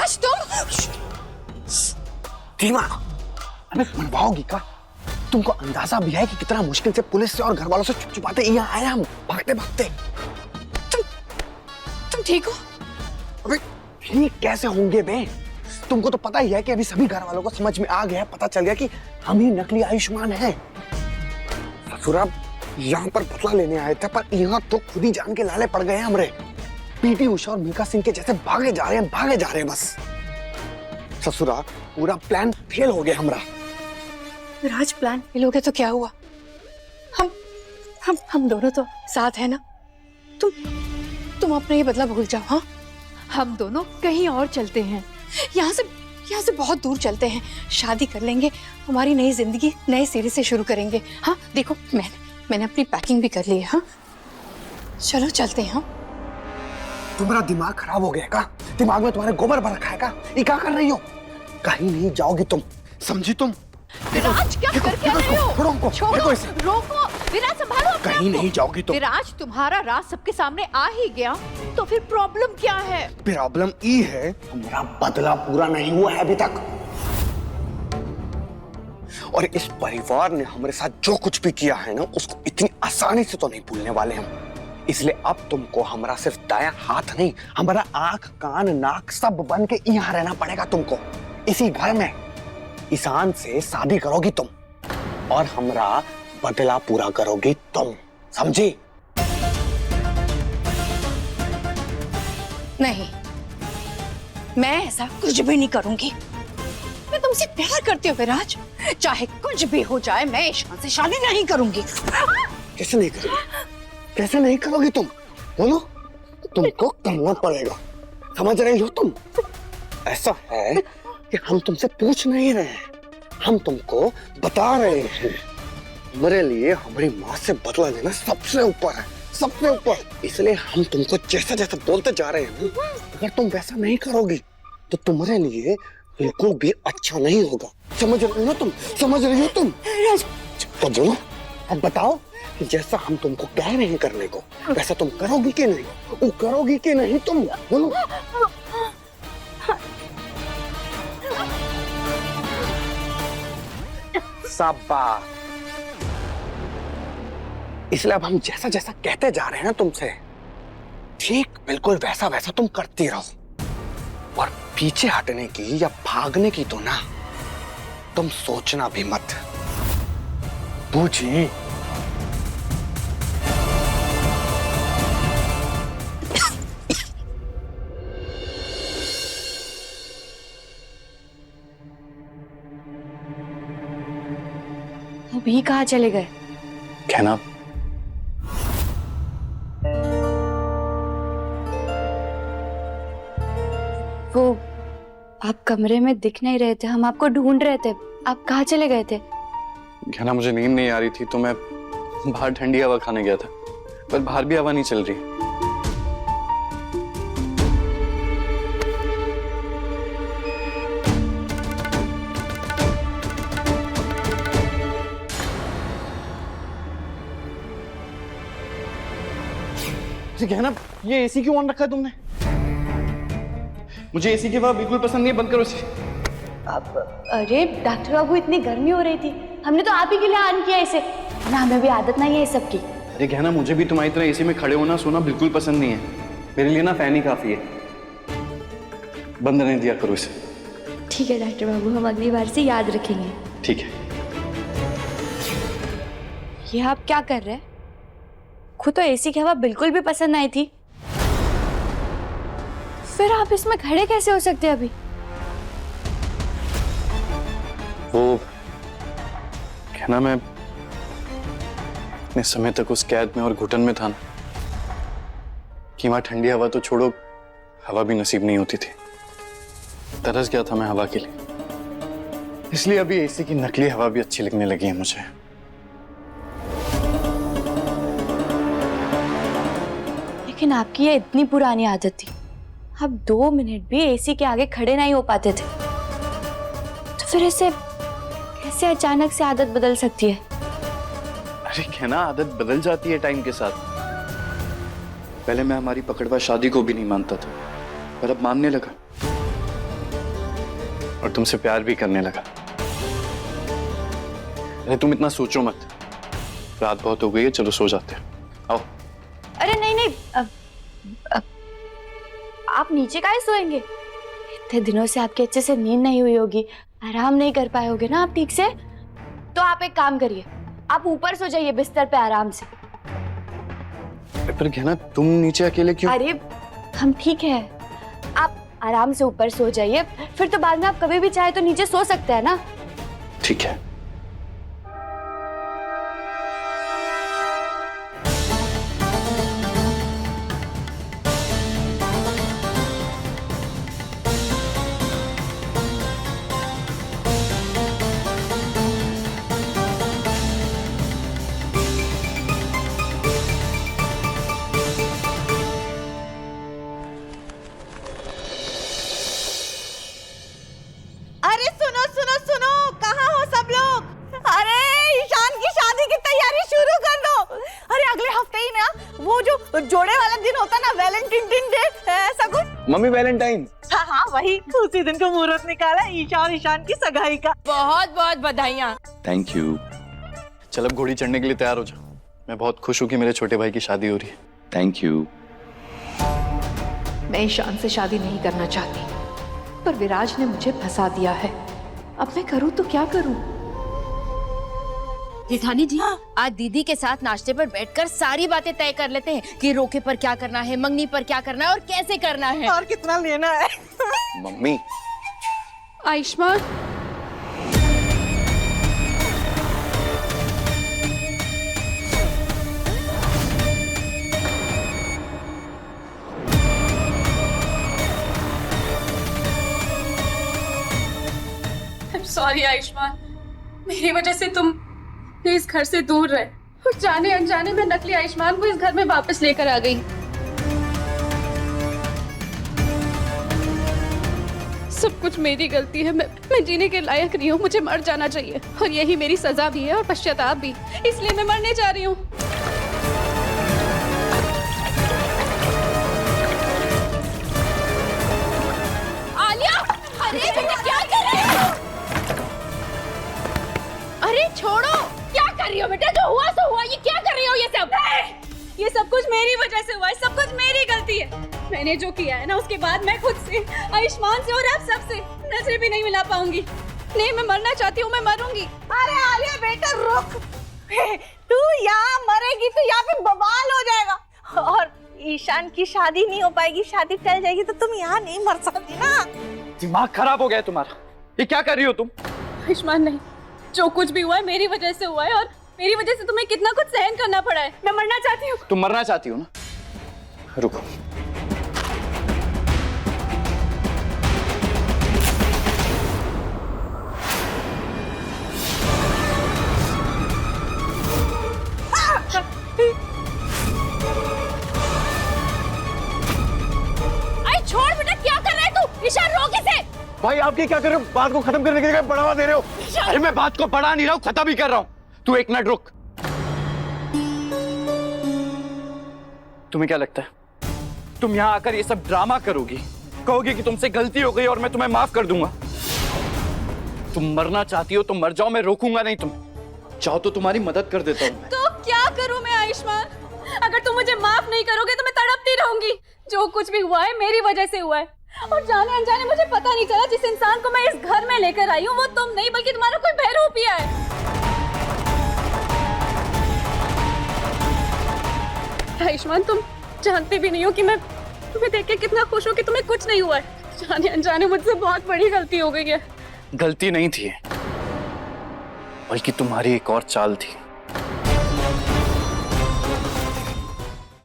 विराज तुम सीमा, अरे मनवाओगी का? तुमको अंदाजा भी है कि कितना मुश्किल से पुलिस से और घर वालों से छुप छुपाते यहाँ आए हम, भागते भागते। तुम ठीक हो? अबे ठीक कैसे होंगे बे? तुमको तो पता ही है कि अभी सभी घर वालों को समझ में आ गया, पता चल गया कि हम ही नकली आयुष्मान हैं। ससुरा यहाँ पर बदला लेने आए थे, पर यहाँ तो खुद ही जान के लाले पड़ गए हमरे। पीटी उषा और मिल्खा सिंह के जैसे भागे जा रहे हैं बस। ससुरा पूरा प्लान फेल हो गया हमरा। विराज प्लान फेल हो गया तो क्या हुआ? हम दोनों तो साथ है ना। तुम अपना ये बदला भूल जाओ। हाँ, हम दोनों कहीं और चलते हैं, यहाँ से बहुत दूर चलते हैं, शादी कर लेंगे, हमारी नई जिंदगी नए सिरे से शुरू करेंगे। हाँ देखो, मैंने अपनी पैकिंग भी कर ली है। हाँ चलो चलते हैं। हाँ तुम्हारा दिमाग खराब हो गया का? दिमाग में तुम्हारे गोबर भर रखा है का? ये क्या कर रही हो? कहीं नहीं जाओगी तुम, समझी तुम? विराज क्या करके रहे हो? छोड़ो इसे। रोको विराज, संभालो अपने कहीं आप को। नहीं जाओगी तुम। विराज, तुम्हारा राज सबके सामने आ ही गया तो फिर प्रॉब्लम क्या है? प्रॉब्लम ये है, हमारा बदला पूरा नहीं हुआ है अभी तक, और इस परिवार ने हमारे साथ जो कुछ भी किया है ना, उसको इतनी आसानी से तो नहीं भूलने वाले हम। इसलिए अब तुमको हमारा सिर्फ दायां हाथ नहीं, हमारा आंख कान नाक सब बन के यहाँ रहना पड़ेगा तुमको। इसी घर में ईशान से शादी करोगी तुम, और हमारा बदला पूरा करोगी तुम, समझी? नहीं, मैं ऐसा कुछ भी नहीं करूंगी। मैं तुमसे प्यार करती हूँ विराज, चाहे कुछ भी हो जाए, मैं ईशान से शादी नहीं करूंगी। कैसे नहीं करोगी? कैसे नहीं करोगी तुम? बोलो, तुमको करना पड़ेगा, समझ रही हो तुम? ऐसा है कि हम तुमसे पूछ नहीं रहे हैं, हम तुमको बता रहे हैं। हमारे लिए हमारी माँ से बदला लेना सबसे ऊपर है, सबसे ऊपर। इसलिए हम तुमको जैसा जैसा बोलते जा रहे हैं, अगर तुम वैसा नहीं करोगी तो तुम्हारे लिए बिल्कुल भी अच्छा नहीं होगा। समझ रही हो ना तुम? समझ रही हो तुम? तो बोलो, अब बताओ कि जैसा हम तुमको कह रहे हैं करने को, वैसा तुम करोगी कि नहीं? वो करोगी कि नहीं तुम? बोलो। शाबाश। इसलिए अब हम जैसा जैसा कहते जा रहे हैं ना तुमसे, ठीक बिल्कुल वैसा वैसा तुम करती रहो, और पीछे हटने की या भागने की तो ना तुम सोचना भी मत, बूझी? अभी कहाँ चले गए? कहना वो आप कमरे में दिख नहीं रहे थे, हम आपको ढूंढ रहे थे, आप कहाँ चले गए थे? कहना मुझे नींद नहीं आ रही थी तो मैं बाहर ठंडी हवा खाने गया था, पर बाहर भी हवा नहीं चल रही। कहना, ये एसी क्यों ऑन रखा है तुमने? मुझे एसी की हवा बिल्कुल पसंद नहीं है, बंद करो इसे। अरे डॉक्टर बाबू, इतनी गर्मी हो रही थी, हमने तो आप ही के लिए ऑन किया इसे, ना हमें भी आदत नहीं है इस सब की। अरे कहना, मुझे भी तुम्हारी तरह एसी में खड़े होना सोना बिल्कुल पसंद नहीं है, मेरे लिए ना फैन ही काफी है, बंद नहीं दिया करो इसे। ठीक है डॉक्टर बाबू, हम अगली बार से याद रखेंगे। ठीक है। ये आप क्या कर रहे हैं? खुद तो एसी की हवा बिल्कुल भी पसंद नहीं थी, फिर आप इसमें खड़े कैसे हो सकते हैं अभी? वो कहना, मैं इतने समय तक उस कैद में और घुटन में था ना कि वहां ठंडी हवा तो छोड़ो, हवा भी नसीब नहीं होती थी। तरस गया था मैं हवा के लिए, इसलिए अभी एसी की नकली हवा भी अच्छी लगने लगी है मुझे। लेकिन आपकी ये इतनी पुरानी आदत थी, आप 2 मिनट भी एसी के आगे खड़े नहीं हो पाते थे, तो फिर ऐसे कैसे अचानक से आदत बदल सकती है? अरे कहना, आदत बदल जाती है टाइम के साथ। पहले मैं हमारी पकड़वा शादी को भी नहीं मानता था, पर अब मानने लगा। और तुमसे प्यार भी करने लगा। अरे तुम इतना सोचो मत, रात बहुत हो गई है, चलो सो जाते हैं, आओ। अरे नहीं नहीं, आप नीचे काहे सोएंगे? इतने दिनों से आपके अच्छे से नींद नहीं हुई होगी, आराम नहीं कर पाए होगे ना आप ठीक से। तो आप एक काम करिए, आप ऊपर सो जाइए बिस्तर पे आराम से। पर घेना तुम नीचे अकेले क्यों? अरे हम ठीक है, आप आराम से ऊपर सो जाइए, फिर तो बाद में आप कभी भी चाहे तो नीचे सो सकते हैं ना। ठीक है। अरे सुनो सुनो सुनो, कहाँ हो सब लोग? अरे ईशान की शादी की तैयारी शुरू कर दो। अरे अगले हफ्ते ही ना वो जो जोड़े वाला दिन होता ना, वैलेंटाइन डे, ऐसा कुछ। Mummy Valentine? हाँ हाँ वही, उसी दिन को मुहूर्त निकाला ईशा और ईशान की सगाई का। बहुत बहुत बधाइयाँ। Thank you. चल अब घोड़ी चढ़ने के लिए तैयार हो जाओ, मैं बहुत खुश हूँ कि मेरे छोटे भाई की शादी हो रही है। Thank you. मैं ईशान से शादी नहीं करना चाहती, पर विराज ने मुझे फंसा दिया है। अब मैं करूं तो क्या करूं? जेठानी जी, आज दीदी के साथ नाश्ते पर बैठकर सारी बातें तय कर लेते हैं कि रोके पर क्या करना है, मंगनी पर क्या करना है और कैसे करना है और कितना लेना है। मम्मी आयुष्मान, सॉरी आयुष्मान, मेरी वजह से तुम इस घर से दूर रहे और जाने अनजाने में नकली आयुष्मान को इस घर में वापस लेकर आ गई। सब कुछ मेरी गलती है, मैं जीने के लायक नहीं हूँ, मुझे मर जाना चाहिए और यही मेरी सजा भी है और पश्चाताप भी, इसलिए मैं मरने जा रही हूँ। आलिया, अरे बेटा क्या कर रहे हो? अरे छोड़ो, क्या कर रही हो बेटा? जो हुआ सो हुआ, ये क्या कर रही हो ये सब? ये सब कुछ मेरी वजह से हुआ है, सब कुछ मेरी गलती है। मैंने जो किया है ना, उसके बाद मैं खुद से, आयुष्मान से और आप सबसे नजरें भी नहीं मिला पाऊंगी। नहीं, मैं मरना चाहती हूँ, मैं मरूंगी। अरे आलिया बेटा रुक, तू यहाँ मरेगी तो यहाँ पे बवाल हो जाएगा और ईशान की शादी नहीं हो पाएगी, शादी टल जाएगी तो तुम यहाँ नहीं मर सकती ना। दिमाग खराब हो गया है तुम्हारा, ये क्या कर रही हो तुम? आयुष्मान नहीं, जो कुछ भी हुआ है मेरी वजह से हुआ है और मेरी वजह से तुम्हें कितना कुछ सहन करना पड़ा है। मैं मरना चाहती हूँ। तुम मरना चाहती हो ना? रुको। अरे छोड़ बेटा, क्या कर रहा है तू? ईशान रोक इसे। भाई आप ये क्या कर रहे हो? बात को खत्म करने के लिए बढ़ावा दे रहे हो? अरे मैं बात को बढ़ा नहीं रहा हूँ, खत्म ही कर रहा हूँ। तू एक मिनट रुक। तुम्हें क्या लगता है तुम यहाँ आकर ये सब ड्रामा करोगी, कहोगी कि तुमसे गलती हो गई और मैं तुम्हें माफ कर दूंगा? तुम मरना चाहती हो तो मर जाओ, मैं रोकूंगा नहीं तुम्हें। चाहो तो तुम्हारी मदद कर देता हूँ। तो क्या करूं मैं आयुष्मान? अगर तुम मुझे माफ नहीं करोगे तो मैं तड़पती रहूंगी। जो कुछ भी हुआ है मेरी वजह से हुआ है और जाने अनजाने मुझे पता नहीं चला, जिस इंसान को मैं इस घर में लेकर आई हूँ वो तुम नहीं बल्कि तुम्हारा कोई बहरूपिया है। आयुष्मान, तुम जानते भी नहीं हो कि मैं तुम्हें देख के कितना खुश हूँ कि तुम्हें कुछ नहीं हुआ है। जाने अनजाने मुझसे बहुत बड़ी गलती हो गई है। गलती नहीं थी, बल्कि तुम्हारी एक और चाल थी।